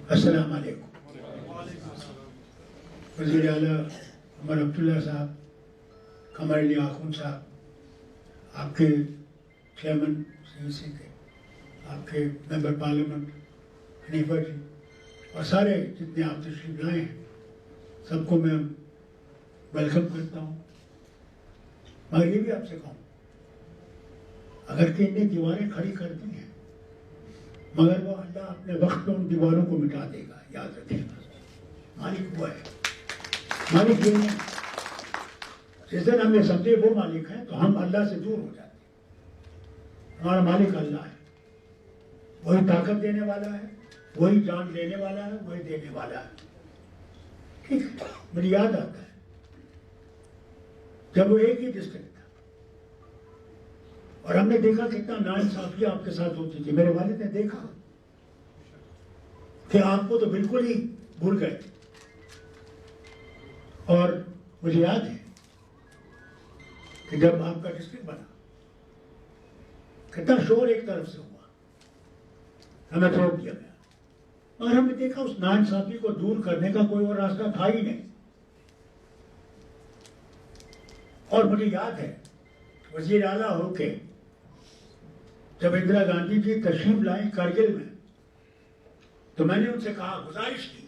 السلام علیکم. وزیر اعلیٰ عمر عبداللہ صاحب, قمر علی آخوند صاحب, آپ کے چیئرمین CEC کے, آپ کے ممبر پارلیمنٹ حنیفہ جی, اور سارے جتنے آپ تشریف لائے ہیں, سب کو میں ویلکم کرتا ہوں. مگر یہ بھی آپ سے کہوں, اگر کہ انہیں دیواریں کھڑی کر دی ہیں, مگر وہ اللہ اپنے وقت میں ان دیواروں کو مٹا دے گا, یاد رکھیں گا. مالک وہ ہے, مالک یہ نہیں. جس دن ہم یہ سمجھے وہ مالک ہے تو ہم اللہ سے دور ہو جاتے ہیں. ہمارا مالک اللہ ہے, وہی طاقت دینے والا ہے, وہی جان لینے والا ہے, وہی دینے والا ہے. ٹھیک ہے, مجھے یاد آتا ہے جب وہ ایک ہی ڈسٹرکٹ تھا اور ہم نے دیکھا کتنا ناانصافی آپ کے ساتھ ہوتی تھی. میرے والد نے دیکھا کہ آپ کو تو بالکل ہی بھول گئے تھے. اور مجھے یاد ہے کہ جب آپ کا ڈسٹرکٹ بنا, کتنا شور ایک طرف سے ہوا, ہمیں روک دیا گیا, اور ہم نے دیکھا اس ناانصافی کو دور کرنے کا کوئی اور راستہ تھا ہی نہیں. اور مجھے یاد ہے وزیر اعلیٰ ہو کے جب اندرا گاندھی جی تشریف لائیں کارگل میں, تو میں نے ان سے کہا, گزارش کی,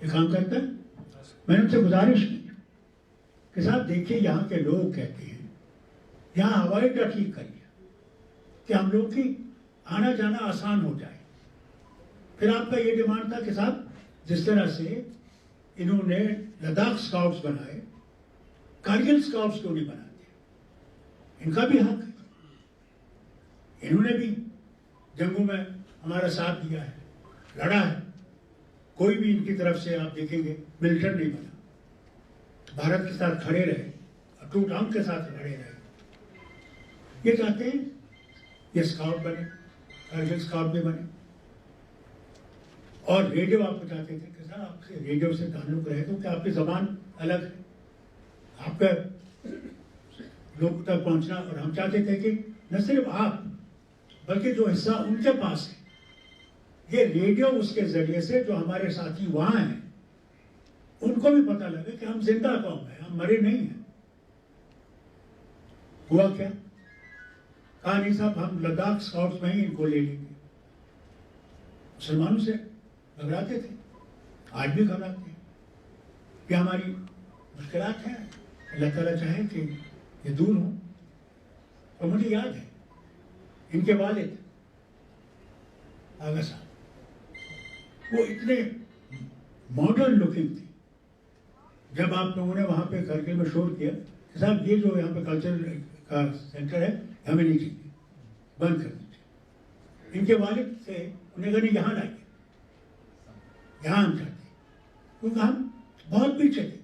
یہ کام کرتا ہے, میں نے ان سے گزارش کی کہ صاحب دیکھیے یہاں کے لوگ کہتے ہیں یہاں ہوائی اڈہ ٹھیک کریے کہ ہم لوگ کی آنا جانا آسان ہو جائے. پھر آپ کا یہ ڈیمانڈ تھا کہ صاحب جس طرح سے انہوں نے لداخ اسکاؤٹس بنائے, کارگل اسکاؤٹس کیوں نہیں بناتے؟ ان کا بھی حق ہے, انہوں نے بھی جنگوں میں ہمارا ساتھ دیا ہے, لڑا ہے. کوئی بھی ان کی طرف سے آپ دیکھیں گے ملٹن نہیں بنا, بھارت کے ساتھ کھڑے رہے, ٹوٹ ٹانگ کے ساتھ کھڑے رہے. یہ چاہتے ہیں یہ اسکاؤٹ بنے, کارگل اسکاؤٹ بھی بنے. اور ریڈیو آپ کو چاہتے تھے کہ سر آپ سے ریڈیو سے تعلق رہے تو کہ آپ کی زبان الگ ہے, آپ کا لوگ تک پہنچنا. اور ہم چاہتے تھے کہ نہ صرف آپ بلکہ جو حصہ ان کے پاس ہے, یہ ریڈیو اس کے ذریعے سے جو ہمارے ساتھی وہاں ہیں ان کو بھی پتہ لگے کہ ہم زندہ قوم ہیں, ہم مرے نہیں ہیں. ہوا کیا؟ کہا نہیں صاحب ہم لداخ اسکاؤٹس میں ہی ان کو لے لیں گے. مسلمانوں سے گھبراتے تھے, آج بھی گھبراتے ہیں. یہ ہماری مشکلات ہیں, اللہ تعالیٰ چاہے کہ یہ دور ہوں. اور مجھے یاد ہے ان کے والد آغا صاحب, وہ اتنے ماڈرن لکنگ تھی. جب آپ لوگوں نے وہاں پہ کارگل میں شور کیا کہ صاحب یہ جو یہاں پہ کلچر کا سینٹر ہے ہمیں نہیں چاہیے, بند کر دیجیے. ان کے والد سے انہیں کہا نہیں یہاں لائیے, یہاں ہم چاہتے ہیں, کیونکہ ہم بہت پیچھے تھے,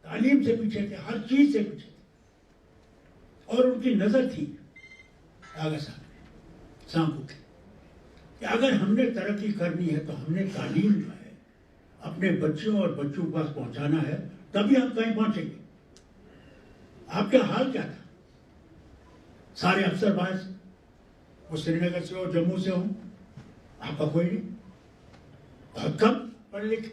تعلیم سے پیچھے تھے, ہر چیز سے پیچھے تھے. اور ان کی نظر تھی آغا صاحب سانپو کی کہ اگر ہم نے ترقی کرنی ہے تو ہم نے تعلیم جو ہے اپنے بچوں اور بچوں کے پاس پہنچانا ہے, تبھی ہم کہیں پہنچیں گے. آپ کا حال کیا تھا؟ سارے افسر باز وہ سری نگر سے ہو, جموں سے ہوں, آپ کا کوئی نہیں, بہت کم پڑھ لکھے.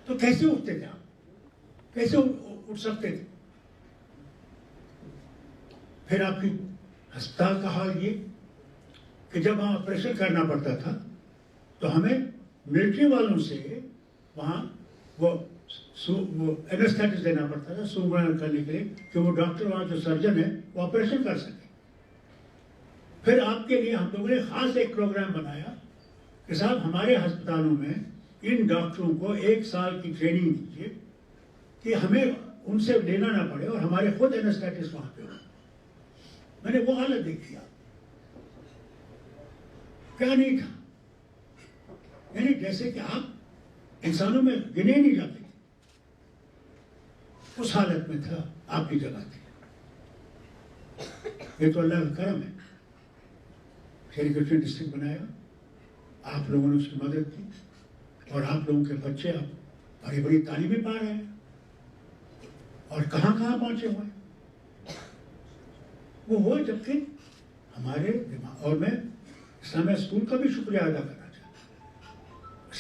تو کیسے اٹھتے تھے آپ, کیسے اٹھ سکتے تھے؟ پھر آپ کی ہسپتال کا حال یہ کہ جب وہاں آپریشن کرنا پڑتا تھا تو ہمیں ملٹری والوں سے وہاں وہ اینستھیٹس دینا پڑتا تھا سوگران کرنے کے لیے کہ وہ ڈاکٹر وہاں جو سرجن ہے وہ آپریشن کر سکے. پھر آپ کے لیے ہم لوگوں نے خاص ایک پروگرام بنایا کہ صاحب ہمارے ہسپتالوں میں ان ڈاکٹروں کو 1 سال کی ٹریننگ دیجیے کہ ہمیں ان سے لینا نہ پڑے اور ہمارے خود اینستھیٹس وہاں پہ ہو. میں نے وہ حالت دیکھی. آپ کیا نہیں تھا, یعنی جیسے کہ آپ انسانوں میں گنے نہیں جاتے تھے, اس حالت میں تھا آپ کی جگہ تھی. یہ تو اللہ کا کرم ہے, شری کرشن ڈسٹرکٹ بنایا, آپ لوگوں نے اس کی مدد کی, اور آپ لوگوں کے بچے اب بڑی بڑی تعلیمیں پا رہے ہیں اور کہاں کہاں پہنچے ہوئے ہیں. وہ ہو جبکہ ہمارے دماغ. اور میں اسلامیہ اسکول کا بھی شکریہ ادا کرنا چاہتا ہوں.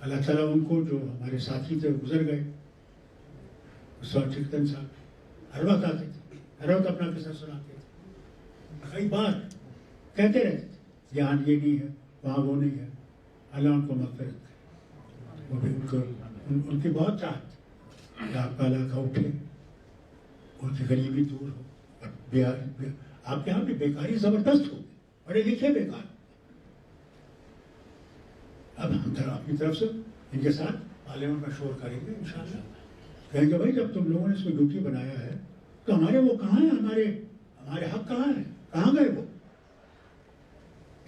اللہ تعالیٰ ان کو جو ہمارے ساتھی تھے گزر گئے, چکتن صاحب ہر وقت آتے تھے, ہر وقت اپنا قصہ سناتے تھے, کئی بار کہتے رہتے تھے یہاں یہ نہیں ہے, وہاں وہ نہیں ہے. اللہ ان کو مغفرت کرے. وہ بھی ان کی بہت چاہت تھی کہ آپ کا علاقہ اٹھے, ان کی غریبی دور ہو. آپ کے یہاں بھی بیکاری زبردست ہو, پڑھے لکھے بیکار. اب ہم اپنی طرف سے ان کے ساتھ پارلیمنٹ میں شور کریں گے انشاءاللہ. کہیں گے بھائی جب تم لوگوں نے اس کو ڈیوٹی بنایا ہے تو ہمارے وہ کہاں ہیں, ہمارے حق کہاں ہیں, کہاں گئے وہ؟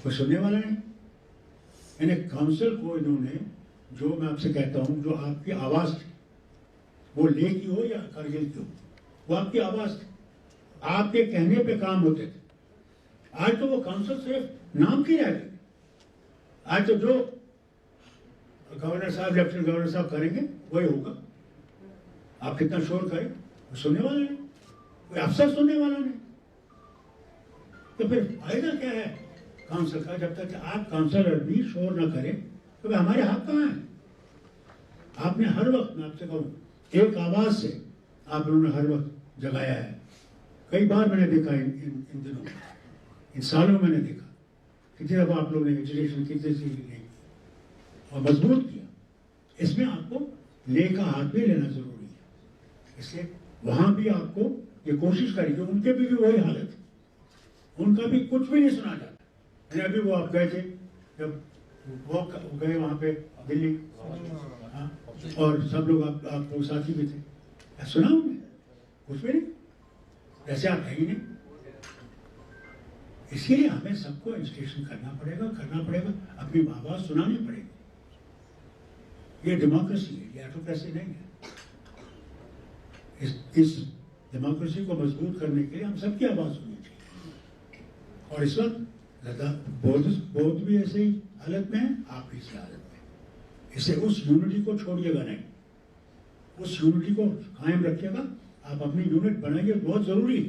کوئی سننے والا نہیں. یعنی کونسل کو انہوں نے, جو میں آپ سے کہتا ہوں, جو آپ کی آواز تھی, وہ لے کی ہو یا کرگل کی ہو, وہ آپ کی آواز تھی, آپ کے کہنے پہ کام ہوتے تھے. آج تو وہ کونسل صرف نام کی رہ گئی. آج تو جو گورنر صاحب, لیفٹیننٹ گورنر صاحب کریں گے وہی ہوگا. آپ کتنا شور کریں, وہ سننے والا نہیں, کوئی افسر سننے والا نہیں. تو پھر فائدہ کیا ہے کونسل کا, جب تک کہ آپ کونسلر بھی شور نہ کریں تو ہمارے حق کہاں ہیں؟ آپ نے ہر وقت, میں آپ سے کہوں, ایک آواز سے آپ انہوں نے ہر وقت جگایا ہے. کئی بار میں نے دیکھا ان دنوں, ان سالوں میں نے دیکھا کتنی دفعہ آپ لوگوں نے ایجوکیشن کتنے سی نہیں اور مضبوط کیا. اس میں آپ کو لے کا ہاتھ بھی لینا ضروری ہے. اس لیے وہاں بھی آپ کو یہ کوشش کریں کہ ان کے بھی وہی حالت ہے, ان کا بھی کچھ بھی نہیں سنا جاتا. ابھی وہ آپ گئے تھے, جب وہ گئے وہاں پہ دلی, اور سب لوگ آپ لوگ ساتھی بھی تھے, سنا ہوں نے کچھ بھی نہیں, ایسے آپ ہے ہی نہیں. اسی لیے ہمیں سب کو ایجوکیشن کرنا پڑے گا, اپنی آواز سنانی پڑے گی. یہ ڈیموکریسی ہے, یہ ایٹوکریسی نہیں ہے. اس ڈیموکریسی کو مضبوط کرنے کے لیے ہم سب کی آواز سننی چاہیے. اور اس وقت بودھ بھی ایسے ہی حالت میں ہے, آپ بھی اسی حالت میں. اسے اس یونٹی کو چھوڑیے گا نہیں, اس یونٹی کو قائم رکھیے گا. آپ اپنی یونٹ بنائیے, بہت ضروری ہے.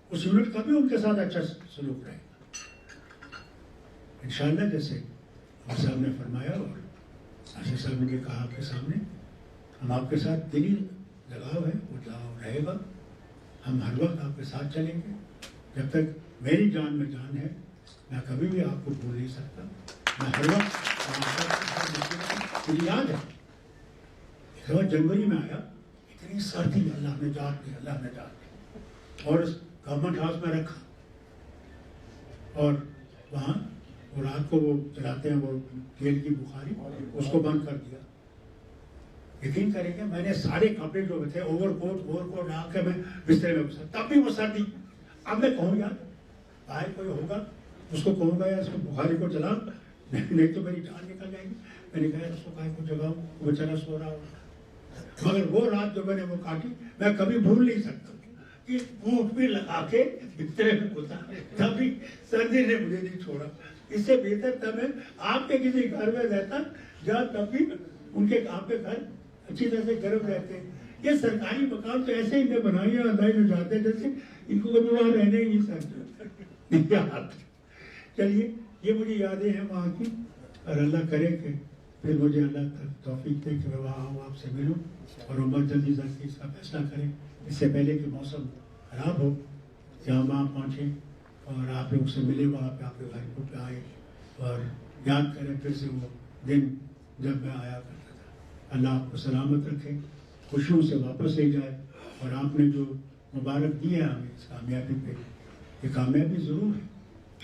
اس یونٹ کا بھی ان کے ساتھ اچھا سلوک رہے گا انشاءاللہ. جیسے آپ صاحب نے فرمایا اور آصف صاحب نے بھی کہا آپ کے سامنے, ہم آپ کے ساتھ دلی لگاؤ ہے, وہ لگاؤ رہے گا. ہم ہر وقت آپ کے ساتھ چلیں گے. جب تک میری جان میں جان ہے, میں کبھی بھی آپ کو بھول نہیں سکتا. میں ہر وقت, مجھے یاد ہے اس وقت جنوری میں آیا, اتنی سردی, اللہ نے جات دی, اللہ نے جات دی, اور گورنمنٹ ہاؤس میں رکھا. اور وہاں وہ رات کو وہ چلاتے ہیں وہ تیل کی بخاری, اس کو بند کر دیا. یقین کریں گے میں نے سارے کپڑے جو تھے اوور کوٹ ڈال کے میں بسترے میں گھسا, تب بھی وہ سردی. اب میں کہوں یار باہر کوئی ہوگا اس کو کہوں گا یا اس کو بخاری کو چلا, نہیں تو میری جان نکل جائے گی. میں نے کہا اس کو کہیں کو جگاؤ, وہ چلا سو رہا ہوگا. مگر وہ رات جو میں نے وہ کاٹی, میں کبھی بھول نہیں سکتا کہ بوٹ بھی لگا کے بسترے میں گھسا, تب بھی سردی نے مجھے نہیں چھوڑا. اس سے بہتر تب میں آپ کے کسی گھر میں رہتا جہاں تب بھی ان کے آپ کے گھر اچھی طرح سے گرم رہتے. یہ سرکاری مقام تو ایسے ہی بنائی ہیں ادائی میں جاتے جیسے ان کو کبھی وہاں رہنے ہی نہیں سکتے. چلیے یہ مجھے یادیں ہیں وہاں کی, اور اللہ کرے کہ پھر مجھے اللہ توفیق دے کہ میں وہاں آؤں, آپ سے ملوں, اور عمر جلدی جلدی اس کا فیصلہ کریں اس سے پہلے کہ موسم خراب ہو, جہاں وہاں پہنچیں اور آپ لوگ سے ملے, وہاں پہ آپ کے گھر پہ آئے اور یاد کریں پھر سے وہ دن جب میں آیا کرتا تھا. اللہ آپ کو سلامت رکھے, خوشیوں سے واپس لے جائے. اور آپ نے جو مبارک دی ہے ہمیں اس کامیابی پہ, یہ کامیابی ضرور ہے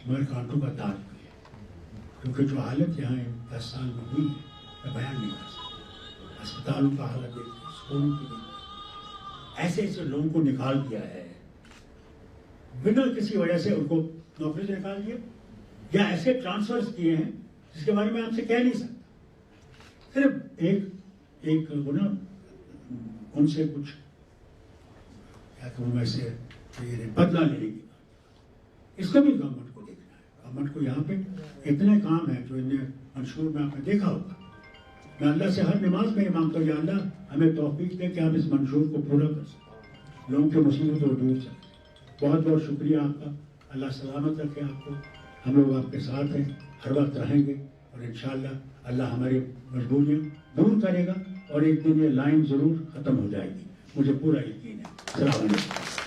مگر کانٹوں کا تاج بھی ہے, کیونکہ جو حالت یہاں 10 سال میں ہوئی ہے میں بیان نہیں کر سکتا. اسپتالوں کا حالت دیکھتے, اسکولوں کی دیکھتے, ایسے ایسے لوگوں کو نکال دیا ہے بنا کسی وجہ سے, ان کو نوکری سے نکال دیا یا ایسے ٹرانسفرز کیے ہیں جس کے بارے میں آپ سے کہہ نہیں سکتا. صرف ایک وہ نا ان سے کچھ کیا کہوں ویسے بدلہ لینے کی بات, اس کا بھی گورنمنٹ کو دیکھنا ہے. گورنمنٹ کو یہاں پہ اتنے کام ہیں جو انہیں منشور میں آپ نے دیکھا ہوگا. میں اللہ سے ہر نماز میں یہ مانگتا ہوں, یا اللہ ہمیں توفیق دے کہ ہم اس منشور کو پورا کر سکیں, لوگوں کی مصیبتوں کو دور سکیں. بہت بہت شکریہ آپ کا, اللہ سلامت رکھے آپ کو. ہم لوگ آپ کے ساتھ ہیں، ہر وقت رہیں گے، اور انشاءاللہ اللہ ہماری مجبوریاں دور کرے گا، اور ایک دن یہ لائن ضرور ختم ہو جائے گی، مجھے پورا یقین ہے۔ السلام علیکم۔